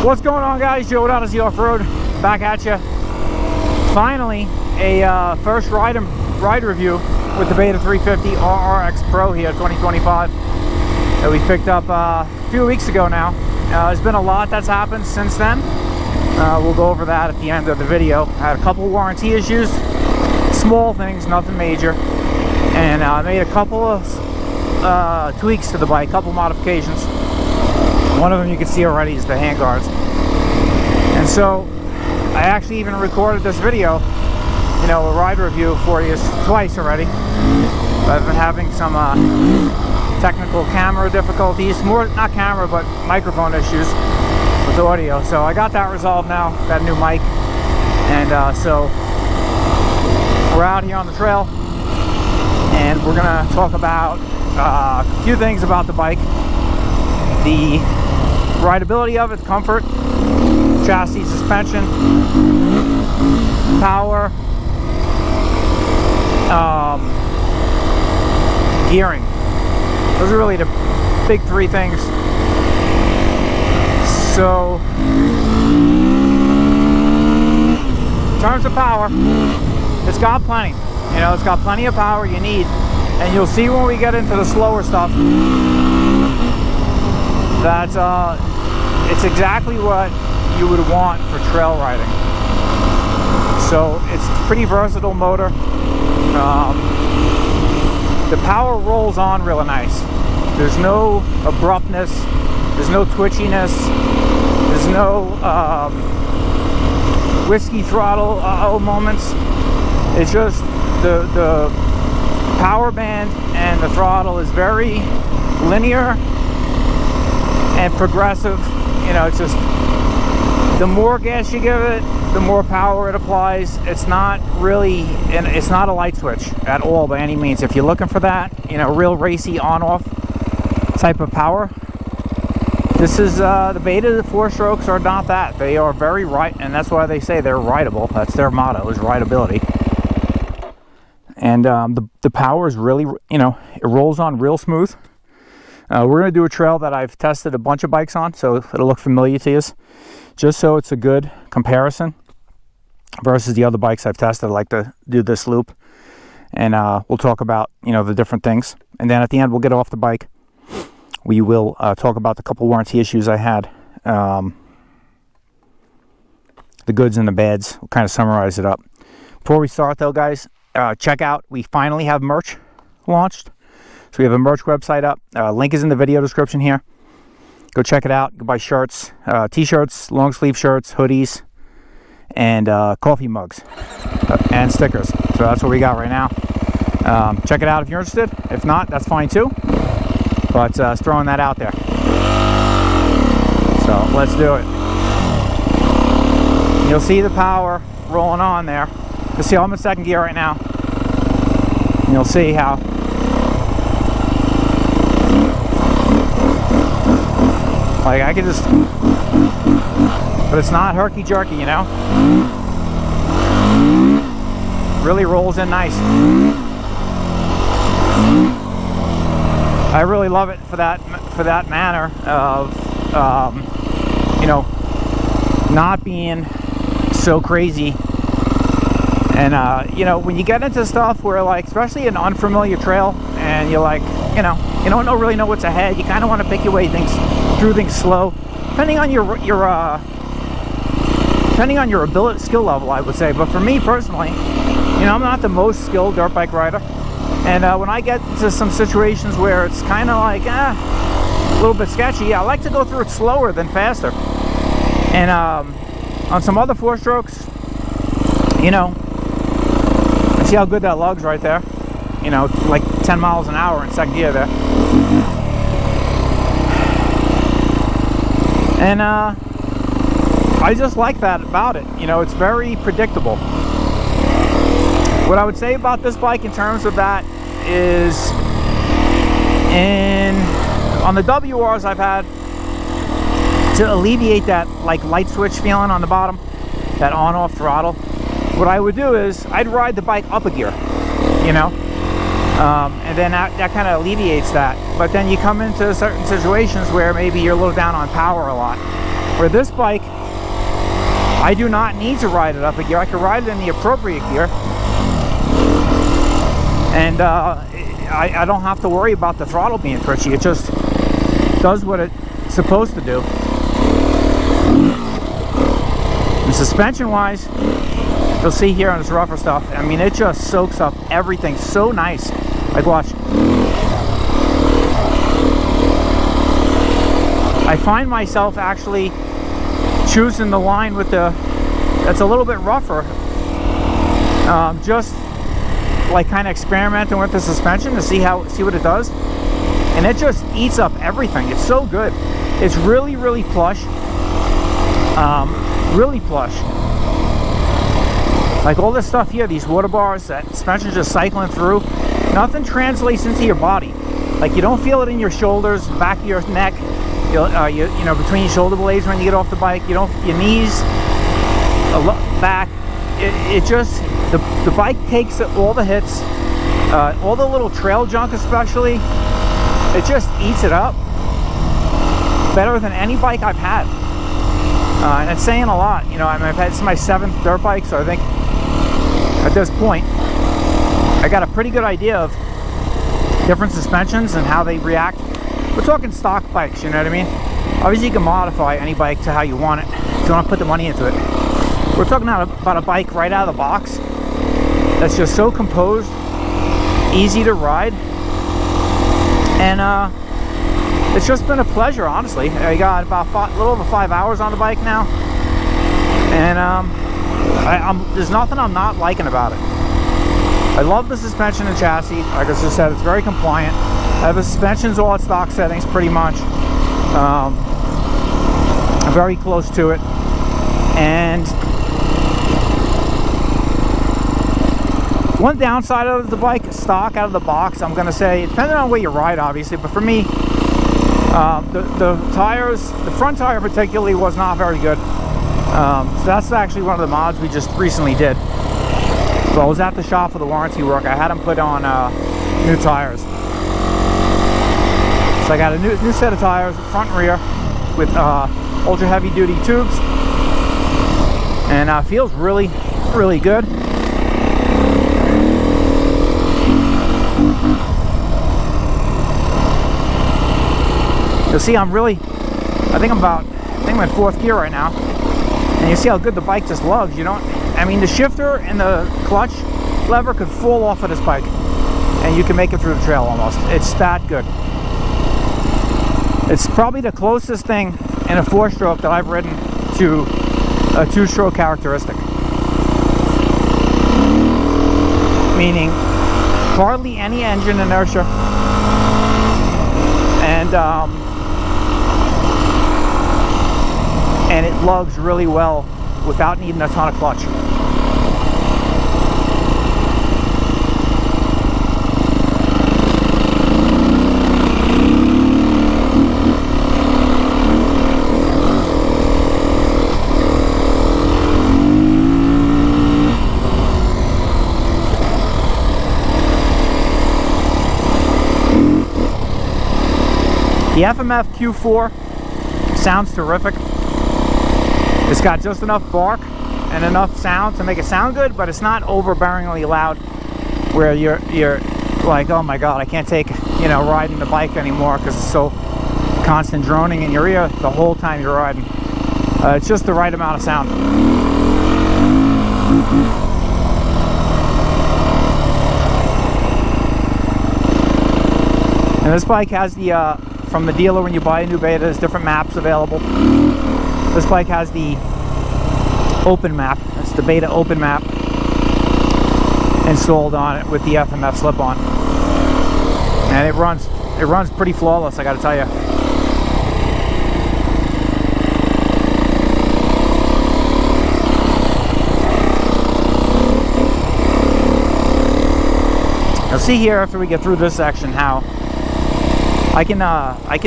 What's going on, guys? Joe with Odyssey Off-Road back at you. Finally, a first ride review with the Beta 350 RRX Pro here 2025 that we picked up a few weeks ago now. There's been a lot that's happened since then. We'll go over that at the end of the video. I had a couple warranty issues, small things, nothing major, and I made a couple of tweaks to the bike, couple modifications. One of them you can see already is the handguards. And so I actually even recorded this video, you know, a ride review for you twice already. I've been having some technical camera difficulties, more not camera but microphone issues with the audio. So I got that resolved now, got a new mic, and so we're out here on the trail and we're gonna talk about a few things about the bike, the rideability of it, comfort, chassis, suspension, power, gearing. Those are really the big three things. So in terms of power, it's got plenty. You know, it's got plenty of power you need, and you'll see when we get into the slower stuff that it's exactly what you would want for trail riding. So it's a pretty versatile motor. The power rolls on really nice. There's no abruptness, there's no twitchiness, there's no whiskey throttle moments. It's just the power band and the throttle is very linear and progressive. You know, it's just the more gas you give it, the more power it applies. It's not really, and it's not a light switch at all by any means. If you're looking for that, you know, real racy on-off type of power, this is the Beta. The 4-strokes are not that. They are very right, and that's why they say they're rideable. That's their motto, is rideability. And the power is really, you know, it rolls on real smooth. We're going to do a trail that I've tested a bunch of bikes on, so it'll look familiar to you, just so it's a good comparison versus the other bikes I've tested. I like to do this loop, and we'll talk about, you know, the different things. And then at the end, we'll get off the bike. We will talk about the couple warranty issues I had, the goods and the bads. We'll kind of summarize it up. Before we start, though, guys, check out, we finally have merch launched. So we have a merch website up. Link is in the video description here. Go check it out. You can buy shirts, t-shirts, long sleeve shirts, hoodies, and coffee mugs and stickers. So that's what we got right now. Check it out if you're interested. If not, that's fine too. But throwing that out there. So let's do it. You'll see the power rolling on there. You'll see I'm in second gear right now. And you'll see how like I can just, but it's not herky-jerky, you know. Really rolls in nice. I really love it for that manner of, you know, not being so crazy. And you know, when you get into stuff where, like, especially an unfamiliar trail, and you're like, you know, you don't really know what's ahead. You kind of want to pick your way through things slow, depending on your ability, skill level, I would say. But for me personally, you know, I'm not the most skilled dirt bike rider, and when I get into some situations where it's kind of like a little bit sketchy, I like to go through it slower than faster. And on some other 4-strokes, you know, see how good that lugs right there. You know, like 10 miles an hour in second gear there. And I just like that about it. You know, it's very predictable. What I would say about this bike in terms of that is, on the WRs I've had, to alleviate that like light switch feeling on the bottom, that on-off throttle, what I would do is I'd ride the bike up a gear, you know, and then that kind of alleviates that. But then you come into certain situations where maybe you're a little down on power a lot, Where this bike, I do not need to ride it up a gear. I can ride it in the appropriate gear. And I don't have to worry about the throttle being twitchy. It just does what it's supposed to do. And suspension wise, you'll see here on this rougher stuff, I mean, it just soaks up everything so nice. Like, watch. I find myself actually choosing the line with the that's a little bit rougher, just like kind of experimenting with the suspension to see what it does, and it just eats up everything. It's so good. It's really, really plush, really plush. Like all this stuff here, these water bars, that suspension just cycling through, nothing translates into your body. Like, you don't feel it in your shoulders, back of your neck, you know, between your shoulder blades when you get off the bike. You don't, your knees, back. It just, the bike takes all the hits, all the little trail junk especially. It just eats it up better than any bike I've had, and it's saying a lot. You know, I mean, this is my 7th dirt bike, so I think at this point I got a pretty good idea of different suspensions and how they react. We're talking stock bikes, you know what I mean? Obviously you can modify any bike to how you want it if you want to put the money into it. We're talking about a bike right out of the box that's just so composed, easy to ride, and it's just been a pleasure, honestly. I got about a little over 5 hours on the bike now, and there's nothing I'm not liking about it. I love the suspension and chassis. Like I just said, it's very compliant. I have the suspensions all at stock settings pretty much. I'm very close to it. And one downside of the bike, stock out of the box, I'm gonna say, depending on where you ride obviously, but for me, the tires, the front tire particularly was not very good. So that's actually one of the mods we just recently did. So I was at the shop for the warranty work. I had them put on new tires. So I got a new set of tires, front and rear, with ultra heavy duty tubes, and feels really, really good. You'll see I think I'm in 4th gear right now, and you see how good the bike just lugs. You don't, I mean, the shifter and the clutch lever could fall off of this bike and you can make it through the trail almost. It's that good. It's probably the closest thing in a 4-stroke that I've ridden to a 2-stroke characteristic, meaning hardly any engine inertia, and it lugs really well without needing a ton of clutch. The FMF Q4 sounds terrific. It's got just enough bark and enough sound to make it sound good, but it's not overbearingly loud where you're like, oh my god, I can't take, you know, riding the bike anymore because it's so constant droning in your ear the whole time you're riding. It's just the right amount of sound. And this bike has the from the dealer, when you buy a new Beta, there's different maps available. This bike has the open map. That's the Beta open map installed on it with the FMF slip-on, and it runs pretty flawless, I gotta tell you. You'll see here after we get through this section how I can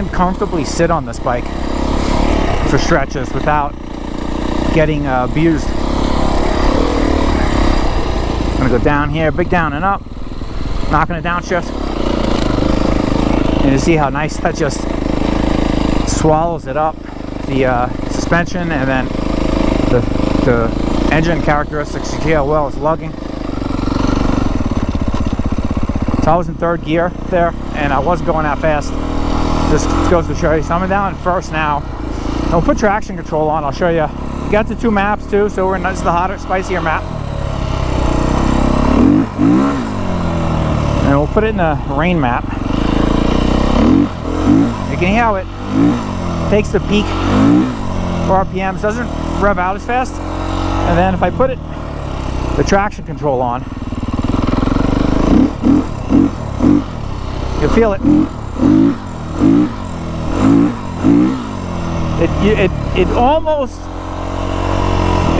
comfortably sit on this bike for stretches without getting abused. I'm gonna go down here, big down and up, not gonna downshift, and you see how nice that just swallows it up. the suspension, and then the engine characteristics. You see how well it's lugging. So I was in third gear there, and I wasn't going that fast. Just goes to show you. So I'm down in first now. And we'll put traction control on. I'll show you. We got the 2 maps too, so we're in, this is the hotter, spicier map. And we'll put it in the rain map. You can hear how it takes the peak RPMs, doesn't rev out as fast. And then if I put the traction control on, you'll feel it. It almost,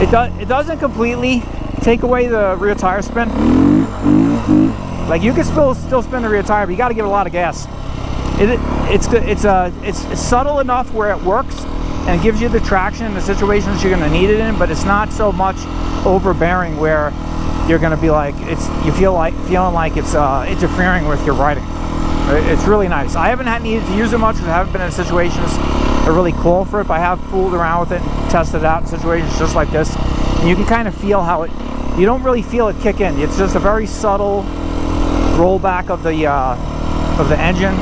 it doesn't completely take away the rear tire spin. Like, you can still spin the rear tire, but you got to give it a lot of gas. It's subtle enough where it works and gives you the traction in the situations you're going to need it in, but it's not so much overbearing where you're going to be like, feeling like it's interfering with your riding. It's really nice. I haven't needed to use it much because I haven't been in situations that really call for it, but I have fooled around with it and tested it out in situations just like this. And you can kind of feel how you don't really feel it kick in. It's just a very subtle rollback of the engine,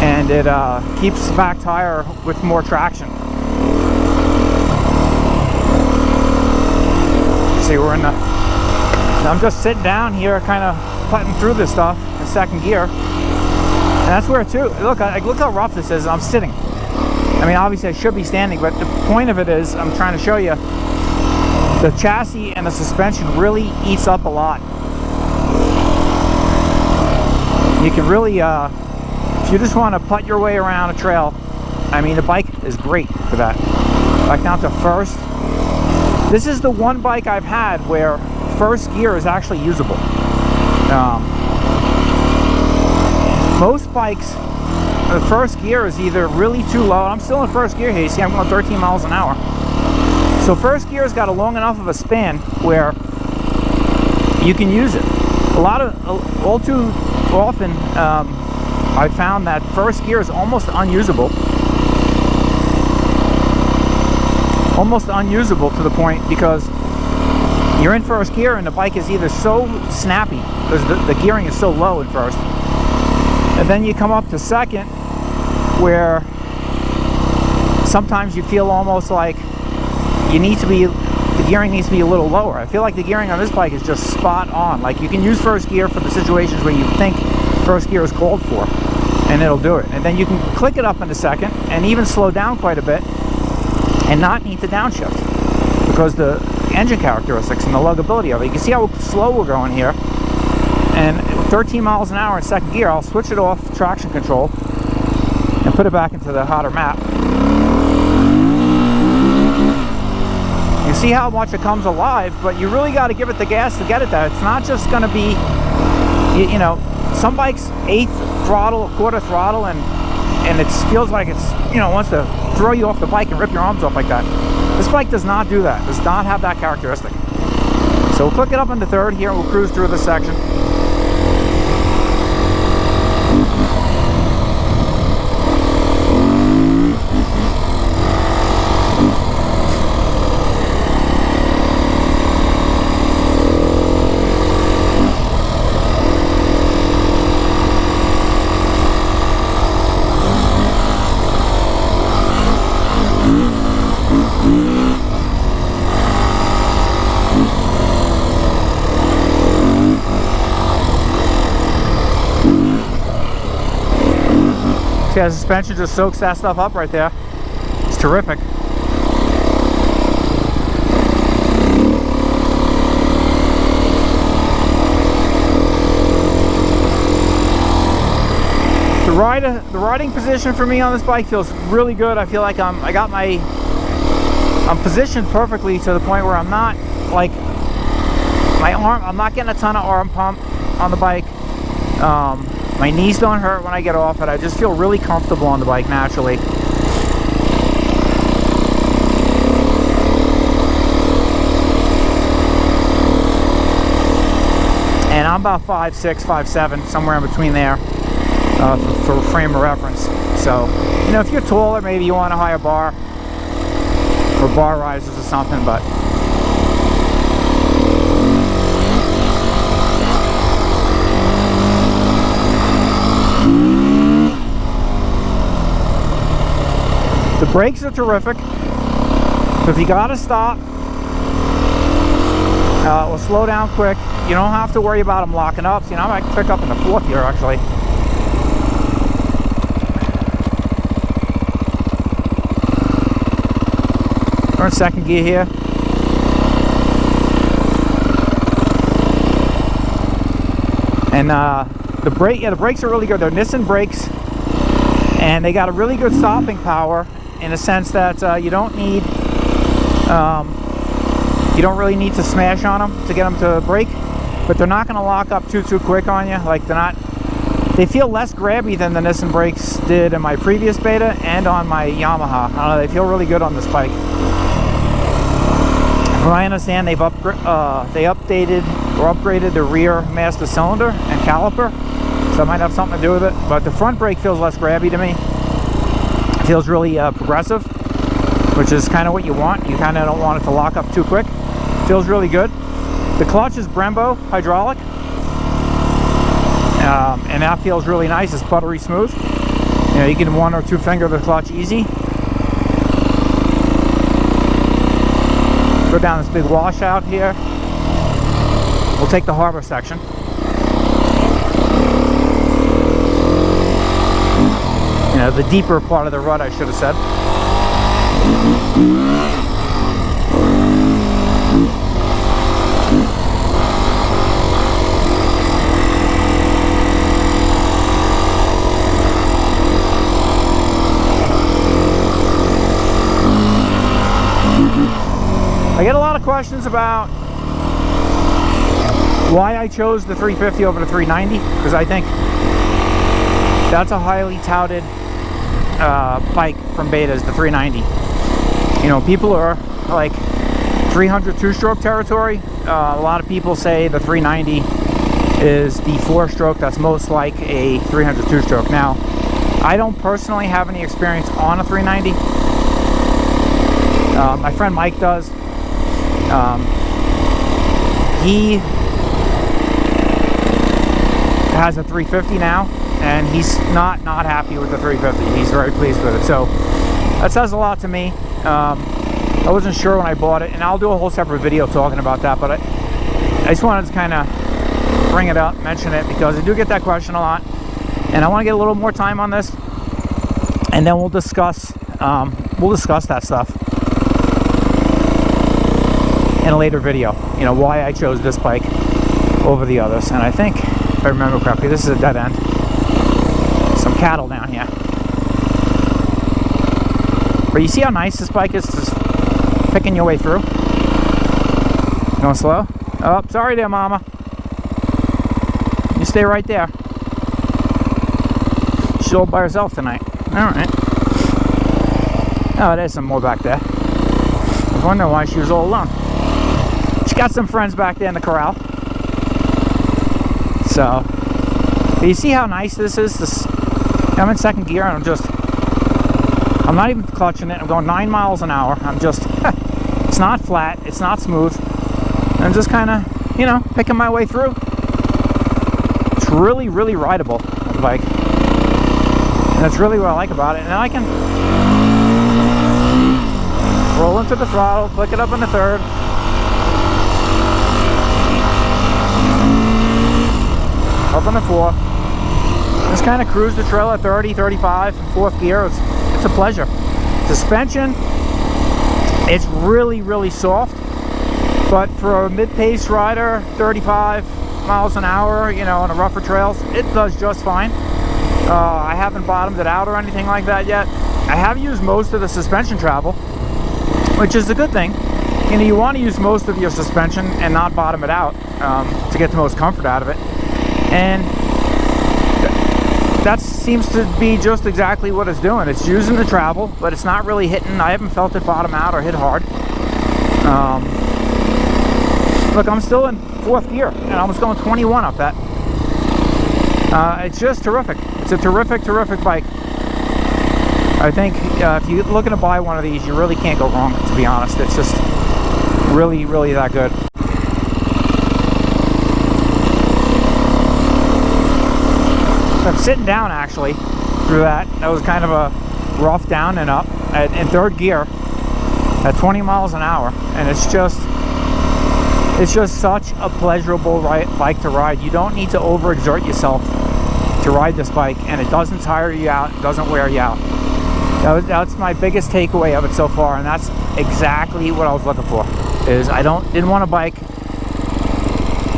and it keeps the back tire with more traction. See, I'm just sitting down here, kind of putting through this stuff in second gear, and that's where too. Look how rough this is. I'm sitting. I mean, obviously I should be standing, but the point of it is, I'm trying to show you, the chassis and the suspension really eats up a lot. You can really, if you just want to putt your way around a trail, I mean, the bike is great for that. Back down to first. This is the one bike I've had where first gear is actually usable. Most bikes, the first gear is either really too low. I'm still in first gear here. You see I'm going 13 miles an hour. So first gear's got a long enough of a span where you can use it. All too often, I found that first gear is almost unusable. Almost unusable to the point because you're in first gear and the bike is either so snappy because the gearing is so low in first, and then you come up to second where sometimes you feel almost like the gearing needs to be a little lower. I feel like the gearing on this bike is just spot on. Like, you can use first gear for the situations where you think first gear is called for, and it'll do it. And then you can click it up into second and even slow down quite a bit and not need to downshift because the engine characteristics and the luggability of it. You can see how slow we're going here. And 13 miles an hour in second gear, I'll switch it off traction control and put it back into the hotter map. You see how much it comes alive, but you really got to give it the gas to get it there. It's not just going to be, you know, some bikes 1/8 throttle, 1/4 throttle, and it feels like it's, you know, wants to throw you off the bike and rip your arms off like that. This bike does not do that. Does not have that characteristic. So we'll click it up into third here and we'll cruise through this section. See how the suspension just soaks that stuff up right there. It's terrific. The riding position for me on this bike feels really good. I feel like I'm positioned perfectly to the point where I'm not like I'm not getting a ton of arm pump on the bike. My knees don't hurt when I get off it. I just feel really comfortable on the bike naturally. And I'm about 5'6", 5'7", somewhere in between there. for frame of reference. So, you know, if you're taller, maybe you want a higher bar or bar risers or something, but the brakes are terrific. So if you gotta stop or slow down quick, you don't have to worry about them locking up. So, you know, I might pick up in the fourth gear actually. We're in second gear here. And the brakes are really good. They're Nissin brakes, and they got a really good stopping power in the sense that you don't really need to smash on them to get them to brake, but they're not going to lock up too quick on you. Like, they feel less grabby than the Nissin brakes did in my previous Beta and on my Yamaha. I don't know, they feel really good on this bike. From what I understand, they updated or upgraded the rear master cylinder and caliper, so it might have something to do with it. But the front brake feels less grabby to me. It feels really progressive, which is kind of what you want. You kind of don't want it to lock up too quick. Feels really good. The clutch is Brembo hydraulic, and that feels really nice. It's buttery smooth. You know, you can 1 or 2 finger the clutch easy. Go down this big washout here. We'll take the harbor section. You know, the deeper part of the rut, I should have said. I get a lot of questions about why I chose the 350 over the 390, because I think that's a highly touted bike from Betas, the 390. You know, people are like 300 two-stroke territory. A lot of people say the 390 is the 4-stroke that's most like a 300 two-stroke. Now, I don't personally have any experience on a 390. My friend Mike does. He has a 350 now, and he's not happy with the 350. He's very pleased with it, so that says a lot to me. I wasn't sure when I bought it, and I'll do a whole separate video talking about that, but I just wanted to kind of bring it up, mention it, because I do get that question a lot, and I want to get a little more time on this, and then we'll discuss that stuff in a later video. You know, why I chose this bike over the others. And I think, if I remember correctly, this is a dead end. Some cattle down here. But you see how nice this bike is, just picking your way through. Going slow? Oh, sorry there, mama. You stay right there. She's all by herself tonight. Alright. Oh, there's some more back there. I was wondering why she was all alone. She got some friends back there in the corral. So, but you see how nice this is? I'm in second gear, and I'm not even clutching it. I'm going 9 miles an hour. I'm just, it's not flat, it's not smooth. I'm just kind of, you know, picking my way through. It's really, really rideable, the bike. And that's really what I like about it. And I can roll into the throttle, click it up in the third. Up in the fourth. Just kind of cruise the trail at 30, 35, fourth gear. It's a pleasure. Suspension, it's really, really soft. But for a mid-pace rider, 35 miles an hour, you know, on the rougher trails, it does just fine. I haven't bottomed it out or anything like that yet. I have used most of the suspension travel, which is a good thing. You know, you want to use most of your suspension and not bottom it out to get the most comfort out of it. And that seems to be just exactly what it's doing. It's using the travel, but it's not really hitting. I haven't felt it bottom out or hit hard. Look, I'm still in fourth gear, and I was going 21 up that. It's just terrific. It's a terrific bike. I think if you're looking to buy one of these, you really can't go wrong, to be honest. It's just really that good. So I'm sitting down actually through that. That was kind of a rough down and up in third gear at 20 miles an hour, and it's just such a pleasurable bike to ride. You don't need to overexert yourself to ride this bike, and it doesn't tire you out, it doesn't wear you out. That's my biggest takeaway of it so far, and that's exactly what I was looking for. Is I didn't want a bike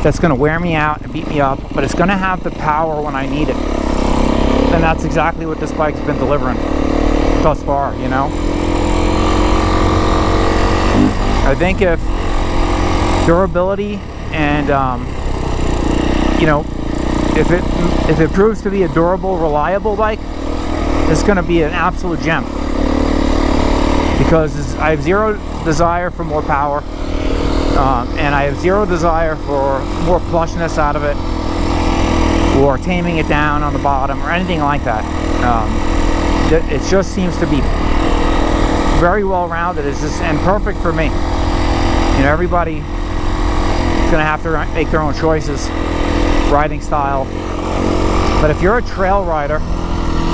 that's going to wear me out and beat me up, but it's going to have the power when I need it. And that's exactly what this bike's been delivering thus far, you know. I think if durability and you know, if it proves to be a durable, reliable bike, it's going to be an absolute gem, because I have zero desire for more power, and I have zero desire for more plushness out of it, or taming it down on the bottom, or anything like that. It just seems to be very well rounded. It's just and perfect for me. You know, everybody's gonna have to make their own choices, riding style. But if you're a trail rider,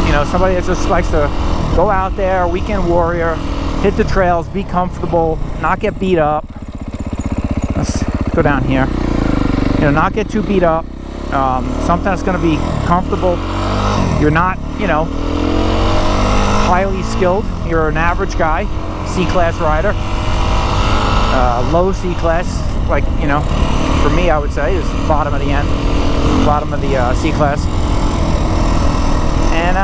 you know, somebody that just likes to go out there, weekend warrior, hit the trails, be comfortable, not get beat up. Let's go down here. You know, not get too beat up. Something that's going to be comfortable. You're not, you know, highly skilled. You're an average guy, C-class rider. Low C-class, like, you know, for me, I would say, is bottom of the end, bottom of the C-class. And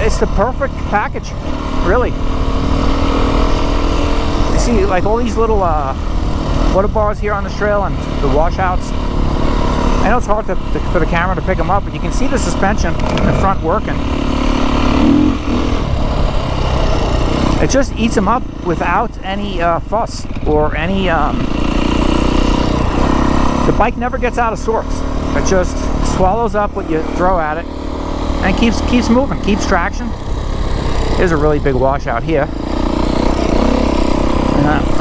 it's the perfect package, really. You see, like, all these little water bars here on this trail and the washouts. I know it's hard for the camera to pick them up, but you can see the suspension in the front working. It just eats them up without any fuss or any... the bike never gets out of sorts. It just swallows up what you throw at it and keeps moving, keeps traction. There's a really big washout here.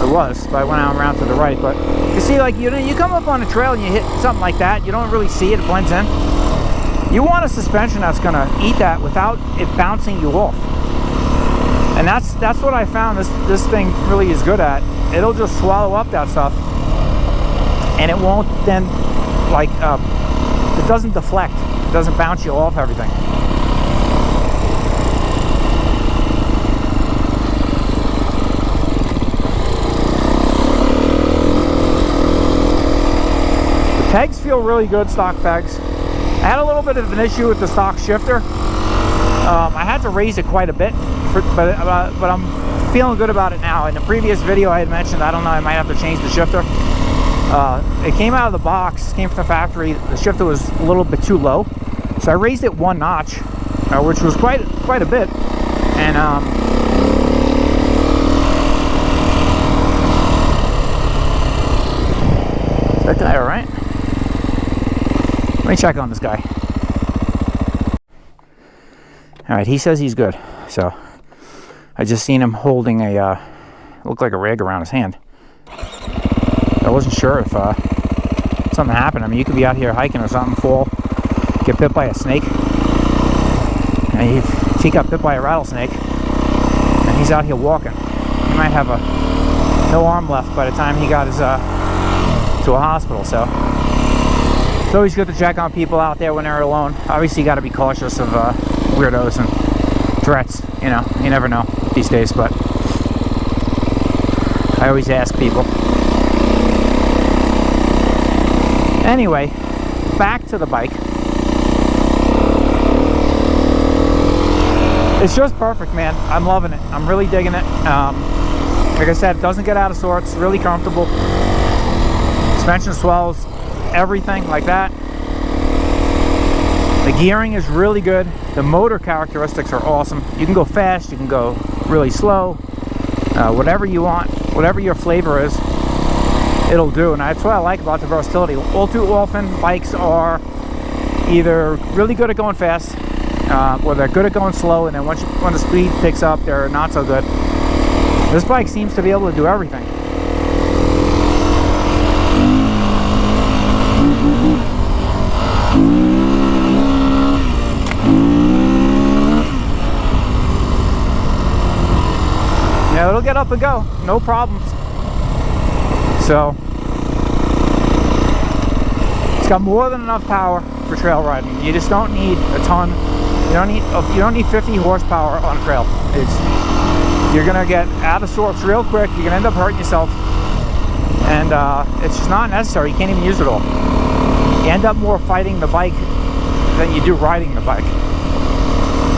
It was, but I went out around to the right. But you see, like, you come up on a trail and you hit something like that, you don't really see it, it blends in. You want a suspension that's going to eat that without it bouncing you off. And that's what I found this thing really is good at. It'll just swallow up that stuff, and it won't then, like, it doesn't deflect. It doesn't bounce you off everything. Pegs feel really good, stock pegs. I had a little bit of an issue with the stock shifter. I had to raise it quite a bit, but I'm feeling good about it now. In the previous video I had mentioned, I don't know, I might have to change the shifter. It came out of the box, came from the factory. The shifter was a little bit too low, so I raised it one notch, which was quite a bit. And is that guy all right? Let me check on this guy. All right, he says he's good. So I just seen him holding a looked like a rag around his hand. I wasn't sure if something happened. I mean, you could be out here hiking or something, fall, get bit by a snake. And if he got bit by a rattlesnake and he's out here walking, he might have no arm left by the time he got his to a hospital. So it's always good to check on people out there when they're alone. Obviously, you got to be cautious of weirdos and threats. You know, you never know these days. But I always ask people. Anyway, back to the bike. It's just perfect, man. I'm loving it. I'm really digging it. Like I said, it doesn't get out of sorts. Really comfortable. Suspension swells. Everything like that. The gearing is really good. The motor characteristics are awesome. You can go fast, you can go really slow, whatever you want, whatever your flavor is, it'll do. And that's what I like about the versatility. All too often bikes are either really good at going fast, or they're good at going slow, and then when the speed picks up, they're not so good. This bike seems to be able to do everything. Yeah, it'll get up and go, no problems. So it's got more than enough power for trail riding. You just don't need a ton. You don't need 50 horsepower on a trail. You're gonna get out of sorts real quick. You're gonna end up hurting yourself, and it's just not necessary. You can't even use it all. You end up more fighting the bike than you do riding the bike.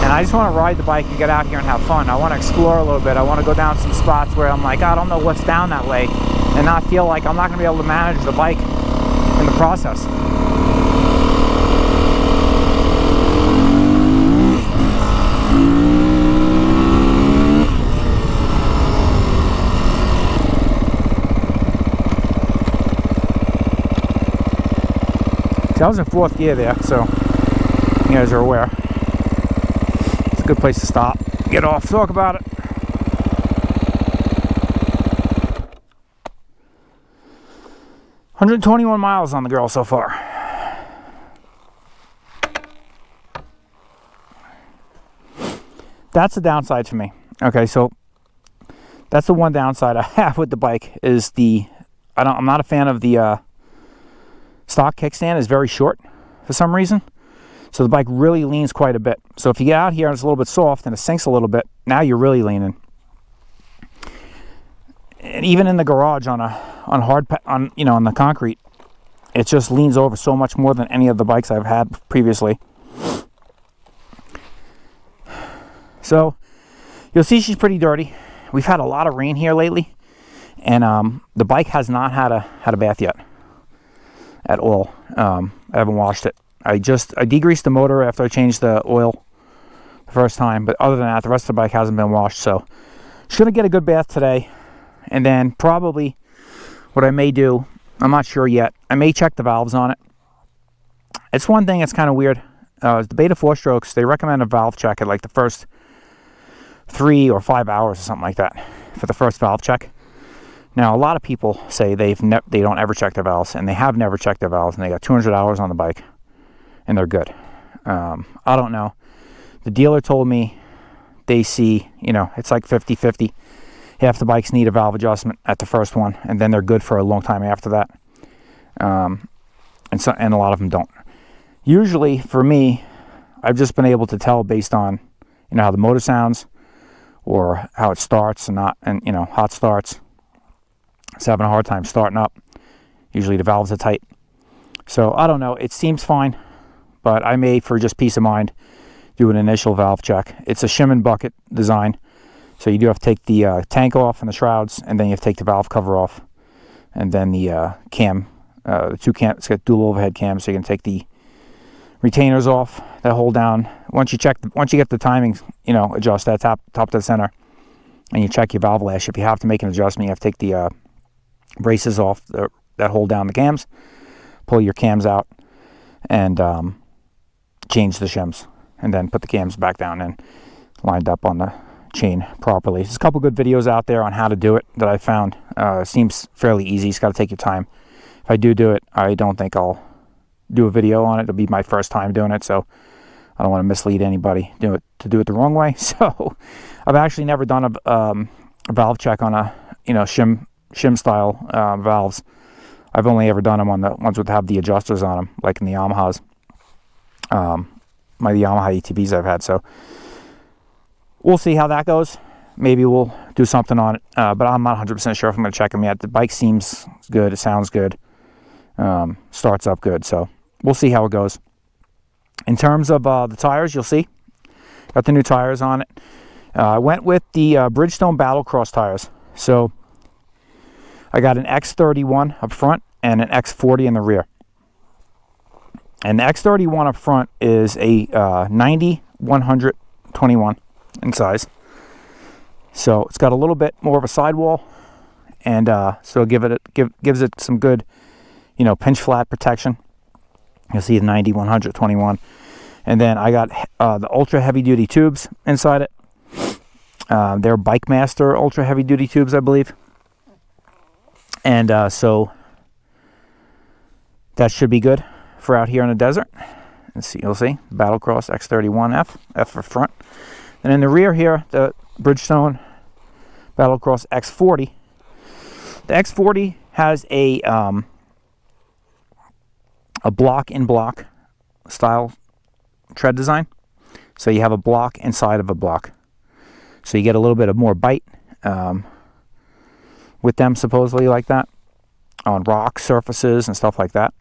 And I just want to ride the bike and get out here and have fun. I want to explore a little bit. I want to go down some spots where I'm like, I don't know what's down that way, and not feel like I'm not going to be able to manage the bike in the process. I was in 4th gear there, so you guys are aware. It's a good place to stop, get off, talk about it. $121 miles on the girl so far. That's the downside for me. Okay, so that's the one downside I have with the bike is I'm not a fan of the stock kickstand is very short for some reason, so the bike really leans quite a bit. So if you get out here and it's a little bit soft and it sinks a little bit, now you're really leaning. And even in the garage on the concrete, it just leans over so much more than any of the bikes I've had previously. So you'll see she's pretty dirty. We've had a lot of rain here lately, and the bike has not had a bath yet. At all. I haven't washed it. I degreased the motor after I changed the oil the first time, but other than that, the rest of the bike hasn't been washed. So she's gonna get a good bath today, and then probably what I may do, I'm not sure yet, I may check the valves on it. It's one thing that's kind of weird. The Beta 4-strokes, they recommend a valve check at like the first 3 or 5 hours or something like that for the first valve check. Now, a lot of people say they don't ever check their valves, and they have never checked their valves, and they got 200 hours on the bike, and they're good. I don't know. The dealer told me they see, it's like 50-50. Half the bikes need a valve adjustment at the first one, and then they're good for a long time after that. And a lot of them don't. Usually, for me, I've just been able to tell based on, how the motor sounds, or how it starts and hot starts. It's having a hard time starting up. Usually the valves are tight. So I don't know. It seems fine, but I may, for just peace of mind, do an initial valve check. It's a shim and bucket design, so you do have to take the tank off and the shrouds, and then you have to take the valve cover off, and then the cam, the two cam. It's got dual overhead cams, so you can take the retainers off that hold down. Once you get the timing, adjust that top to the center, and you check your valve lash. If you have to make an adjustment, you have to take the braces off that hold down the cams, pull your cams out, and change the shims, and then put the cams back down and lined up on the chain properly. There's a couple good videos out there on how to do it that I found. It seems fairly easy. It's got to take your time. If I do it, I don't think I'll do a video on it. It'll be my first time doing it, so I don't want to mislead anybody to do it the wrong way. So I've actually never done a valve check on a shim style valves. I've only ever done them on the ones that have the adjusters on them, like in the Yamahas. My Yamaha ATVs I've had. So we'll see how that goes. Maybe we'll do something on it, but I'm not 100% sure if I'm going to check them yet. The bike seems good. It sounds good. Starts up good. So we'll see how it goes. In terms of the tires, you'll see. Got the new tires on it. I went with the Bridgestone Battlecross tires. So I got an X31 up front and an X40 in the rear. And the X31 up front is a 90-121 in size. So it's got a little bit more of a sidewall, and so gives it some good, pinch flat protection. You'll see the 90, 100, 21. And then I got the ultra heavy duty tubes inside it. They're Bike Master ultra heavy duty tubes, I believe. And so that should be good for out here in the desert. Let's see, you'll see Battlecross X31F, F for front. And in the rear here, the Bridgestone Battlecross X40. The X40 has a block-in-block style tread design. So you have a block inside of a block. So you get a little bit of more bite with them, supposedly, like that, on rock surfaces and stuff like that.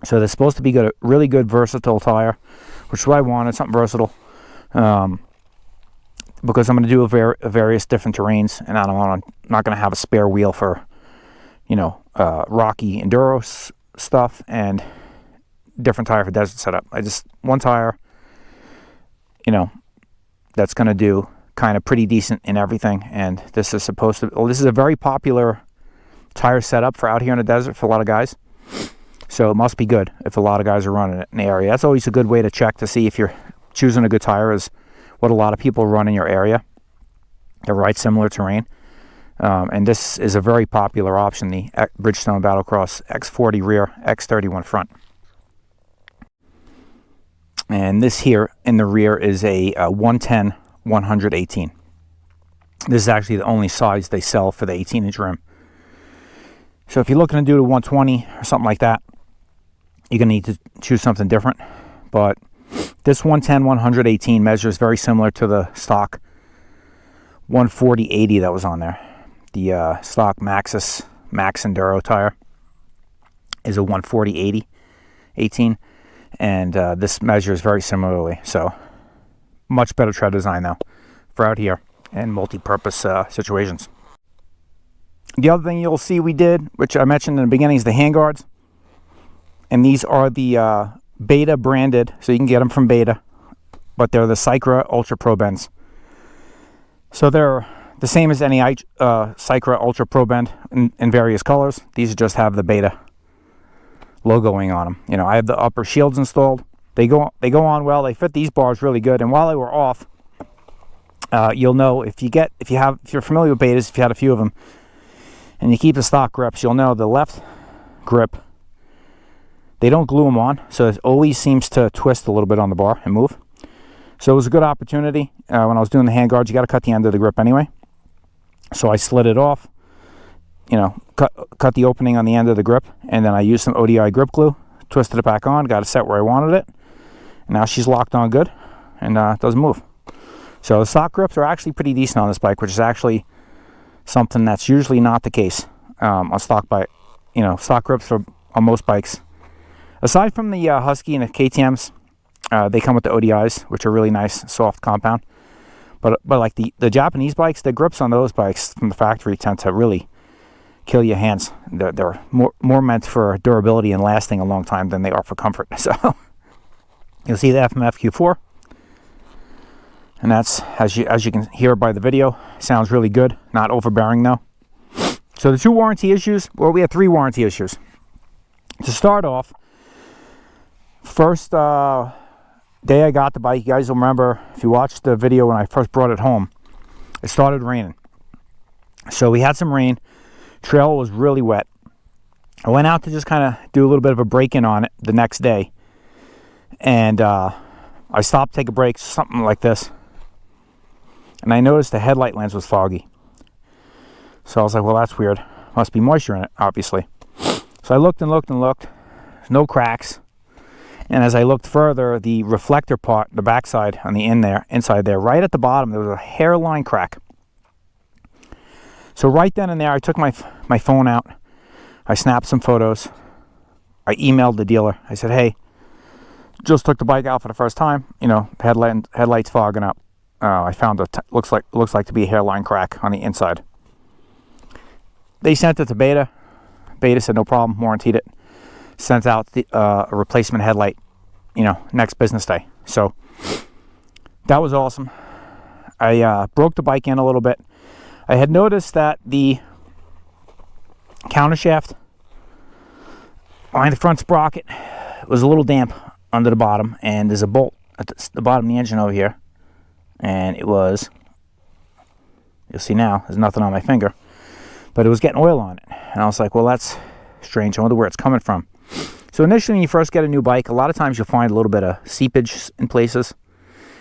So they're supposed to be good, really good versatile tire, which is what I wanted, something versatile. Because I'm going to do various different terrains, and I'm not going to have a spare wheel for, you know, rocky enduro stuff and different tire for desert setup. I just one tire, you know, that's going to do kind of pretty decent in everything. And this is supposed to. Well, this is a very popular tire setup for out here in the desert for a lot of guys. So it must be good if a lot of guys are running it in the area. That's always a good way to check to see if you're choosing a good tire, is what a lot of people run in your area. They ride similar terrain. And this is a very popular option, the Bridgestone Battlecross X40 rear, X31 front. And this here in the rear is a 110 118. This is actually the only size they sell for the 18-inch rim. So if you're looking to do the 120 or something like that, you're going to need to choose something different. But this 110 118 measures very similar to the stock 140/80 that was on there. The stock Maxxis Max Enduro tire is a 140/80 18, and this measures very similarly. So much better tread design though for out here and multi-purpose situations. The other thing you'll see we did, which I mentioned in the beginning, is the handguards. And these are the Beta branded, so you can get them from Beta, but they're the Cycra Ultra Pro Bends. So they're the same as any Cycra Ultra Pro Bend in various colors. These just have the Beta logoing on them. You know, I have the upper shields installed. They go on well. They fit these bars really good. And while they were off, you'll know if you're familiar with Betas, if you had a few of them, and you keep the stock grips, you'll know the left grip, they don't glue them on, so it always seems to twist a little bit on the bar and move. So it was a good opportunity. When I was doing the handguards, you got to cut the end of the grip anyway. So I slid it off, you know, cut the opening on the end of the grip, and then I used some ODI grip glue, twisted it back on, got it set where I wanted it. And now she's locked on good and doesn't move. So the stock grips are actually pretty decent on this bike, which is actually something that's usually not the case on stock bike. You know, stock grips on most bikes, aside from the Husky and the KTMs, they come with the ODIs, which are really nice, soft compound. But like the Japanese bikes, the grips on those bikes from the factory tend to really kill your hands. They're more meant for durability and lasting a long time than they are for comfort. So you'll see the FMF Q4, and that's, as you can hear by the video, sounds really good. Not overbearing though. So the two warranty issues, well, we had 3 warranty issues. To start off, first day I got the bike, you guys will remember, if you watched the video when I first brought it home, it started raining. So we had some rain. Trail was really wet. I went out to just kind of do a little bit of a break-in on it the next day. And I stopped to take a break, something like this. And I noticed the headlight lens was foggy. So I was like, well, that's weird. Must be moisture in it, obviously. So I looked and looked and looked. There's no cracks. And as I looked further, the reflector part, the backside on the inside there, right at the bottom, there was a hairline crack. So right then and there, I took my phone out. I snapped some photos. I emailed the dealer. I said, hey, just took the bike out for the first time. You know, headlights fogging up. I found looks like to be a hairline crack on the inside. They sent it to Beta. Beta said no problem, warranted it. Sent out a replacement headlight, you know, next business day. So that was awesome. I broke the bike in a little bit. I had noticed that the countershaft behind the front sprocket was a little damp under the bottom, and there's a bolt at the bottom of the engine over here, and it was, you'll see now, there's nothing on my finger, but it was getting oil on it. And I was like, well, that's strange. I wonder where it's coming from. So initially, when you first get a new bike, a lot of times you'll find a little bit of seepage in places.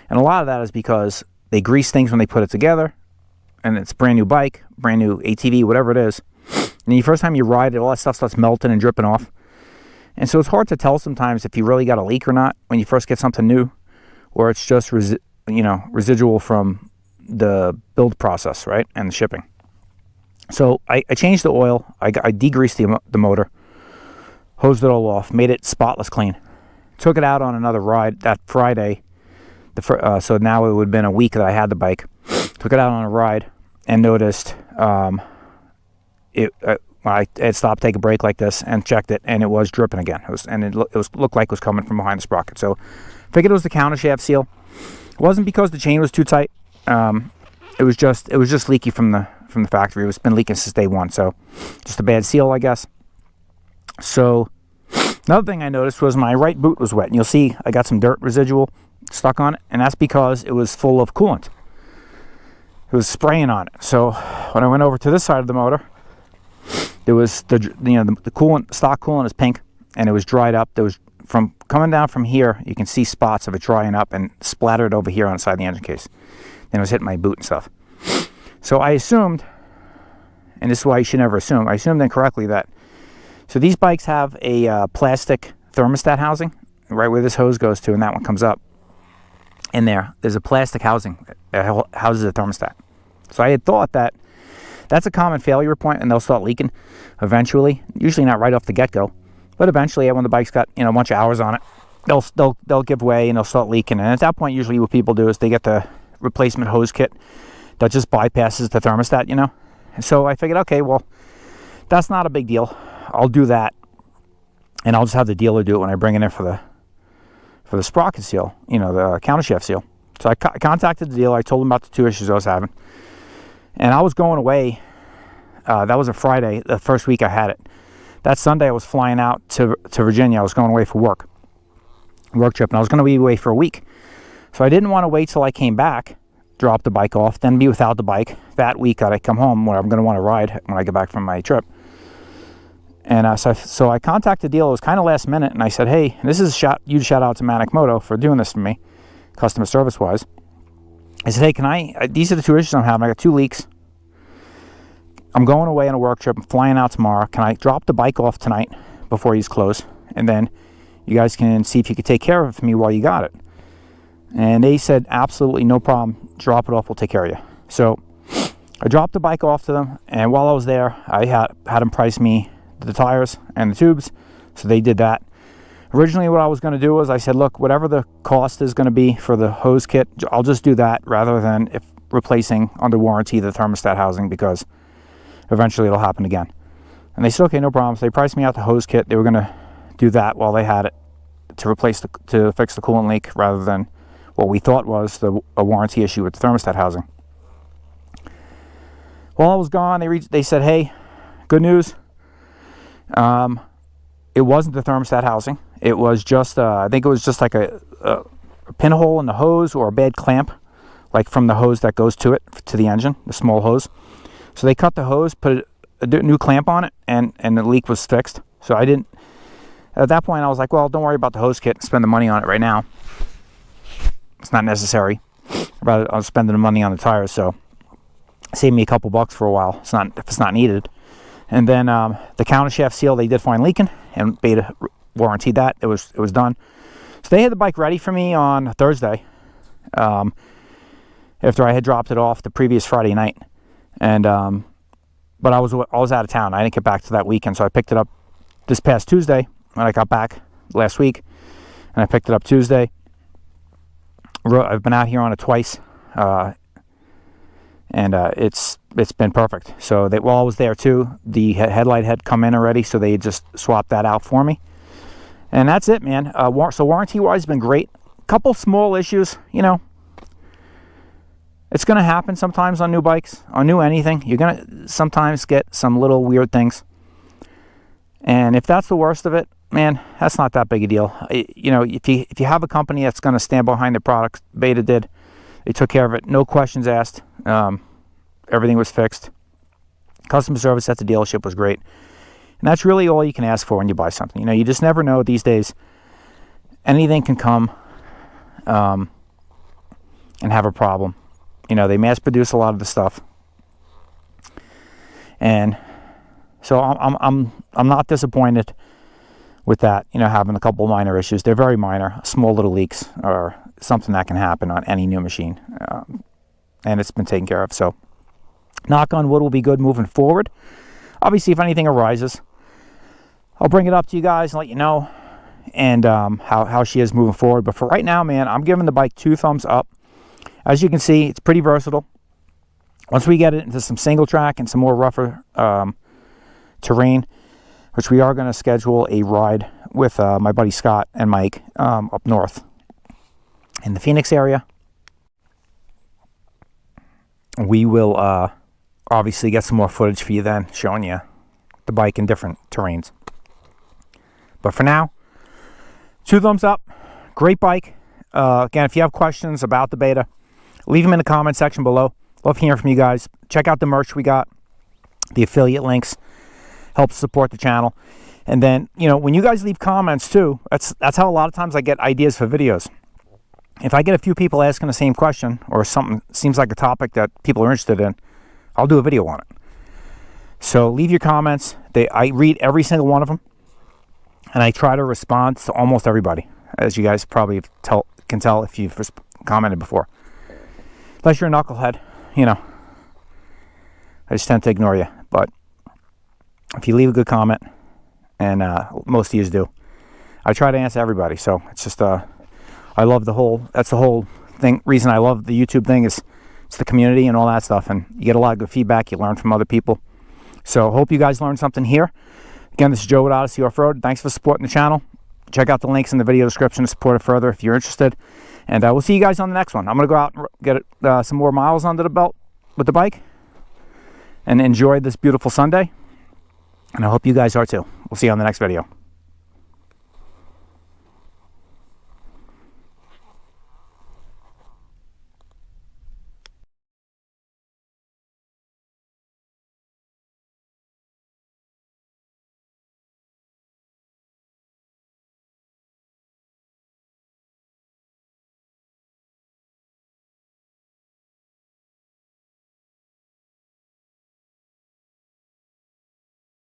And a lot of that is because they grease things when they put it together, and it's a brand new bike, brand new ATV, whatever it is. And the first time you ride it, all that stuff starts melting and dripping off. And so it's hard to tell sometimes if you really got a leak or not when you first get something new, or it's just residual from the build process, right, and the shipping. So I changed the oil. I degreased the motor, hosed it all off, made it spotless clean. Took it out on another ride that Friday. So now it would have been a week that I had the bike. Took it out on a ride and noticed I had stopped, take a break like this, and checked it, and it was dripping again. It looked like it was coming from behind the sprocket. So figured it was the countershaft seal. It wasn't because the chain was too tight. It was just leaky from the factory. It's been leaking since day one. So just a bad seal, I guess. So another thing I noticed was my right boot was wet, and you'll see I got some dirt residual stuck on it, and that's because it was full of coolant. It was spraying on it. So when I went over to this side of the motor, there was the coolant, stock coolant is pink, and it was dried up. There was, from coming down from here, you can see spots of it drying up and splattered over here on the side of the engine case. Then it was hitting my boot and stuff. So I assumed, and this is why you should never assume, I assumed incorrectly that, so these bikes have a plastic thermostat housing right where this hose goes to, and that one comes up. In there's a plastic housing that houses a thermostat. So I had thought that that's a common failure point, and they'll start leaking eventually. Usually not right off the get-go, but eventually when the bike's got a bunch of hours on it, they'll give way and they'll start leaking. And at that point, usually what people do is they get the replacement hose kit that just bypasses the thermostat, And so I figured, okay, well, that's not a big deal. I'll do that, and I'll just have the dealer do it when I bring it in for the sprocket seal, the countershaft seal. So I contacted the dealer. I told him about the two issues I was having. And I was going away. That was a Friday, the first week I had it. That Sunday I was flying out to Virginia. I was going away for work trip, and I was going to be away for a week. So I didn't want to wait till I came back, drop the bike off, then be without the bike that week that I come home, where I'm going to want to ride when I get back from my trip. And so I contacted the dealer. It was kind of last minute, and I said, hey, this is huge shout out to Manic Moto for doing this for me, customer service wise. I said, hey, these are the two issues I'm having. I got 2 leaks. I'm going away on a work trip. I'm flying out tomorrow. Can I drop the bike off tonight before he's closed? And then you guys can see if you could take care of it for me while you got it. And they said, absolutely no problem. Drop it off. We'll take care of you. So I dropped the bike off to them. And while I was there, I had them price me the tires and the tubes. So they did that. Originally what I was going to do was I said, look, whatever the cost is going to be for the hose kit, I'll just do that rather than replacing under warranty the thermostat housing, because eventually it'll happen again. And they said, okay, no problem. So they priced me out the hose kit. They were going to do that while they had it to fix the coolant leak, rather than what we thought was a warranty issue with the thermostat housing. While I was gone, they said, hey, good news. It wasn't the thermostat housing. It was just, I think it was just like a pinhole in the hose, or a bad clamp, like from the hose that goes to the engine, the small hose. So they cut the hose, put a new clamp on it, and the leak was fixed. So at that point I was like, well, don't worry about the hose kit, spend the money on it right now. It's not necessary. I was spending the money on the tires, so save me a couple bucks for a while. If it's not needed. And then the countershaft seal, they did find leaking, and Beta warranted that. It was done. So they had the bike ready for me on Thursday, after I had dropped it off the previous Friday night. And but I was out of town. I didn't get back to that weekend, so I picked it up this past Tuesday when I got back last week, and I picked it up Tuesday. I've been out here on it twice, and it's been perfect. So while I was there too, the headlight had come in already, so they just swapped that out for me. And that's it, man. So warranty-wise, been great. Couple small issues, It's going to happen sometimes on new bikes, on new anything. You're going to sometimes get some little weird things. And if that's the worst of it, man, that's not that big a deal. You know, if you have a company that's going to stand behind the product, Beta did. They took care of it, no questions asked. Everything was fixed. Customer service at the dealership was great. And that's really all you can ask for when you buy something. You know, you just never know these days. Anything can come and have a problem. You know, they mass produce a lot of the stuff. And so I'm not disappointed with that, you know, having a couple minor issues. They're very minor, small little leaks or something that can happen on any new machine. And it's been taken care of. So knock on wood, will be good moving forward. Obviously, if anything arises, I'll bring it up to you guys and let you know, and how she is moving forward. But for right now, man, I'm giving the bike 2 thumbs up. As you can see, it's pretty versatile. Once we get it into some single track and some more rougher terrain, which we are going to schedule a ride with my buddy Scott and Mike up north in the Phoenix area, we will obviously get some more footage for you then, showing you the bike in different terrains. But for now, 2 thumbs up. Great bike. Again, if you have questions about the Beta, leave them in the comment section below. Love hearing from you guys. Check out the merch we got. The affiliate links help support the channel. And then, you know, when you guys leave comments too, that's how a lot of times I get ideas for videos. If I get a few people asking the same question, or something seems like a topic that people are interested in, I'll do a video on it. So leave your comments. I read every single one of them, and I try to respond to almost everybody, as you guys probably can tell if you've commented before. Unless you're a knucklehead, you know, I just tend to ignore you. But if you leave a good comment, and most of you do, I try to answer everybody. So it's just I love that's the whole thing. Reason I love the YouTube thing is it's the community and all that stuff, and you get a lot of good feedback. You learn from other people. So hope you guys learned something here. Again, this is Joe with Odyssey Off-Road. Thanks for supporting the channel. Check out the links in the video description to support it further if you're interested. And we'll see you guys on the next one. I'm going to go out and get some more miles under the belt with the bike and enjoy this beautiful Sunday. And I hope you guys are too. We'll see you on the next video.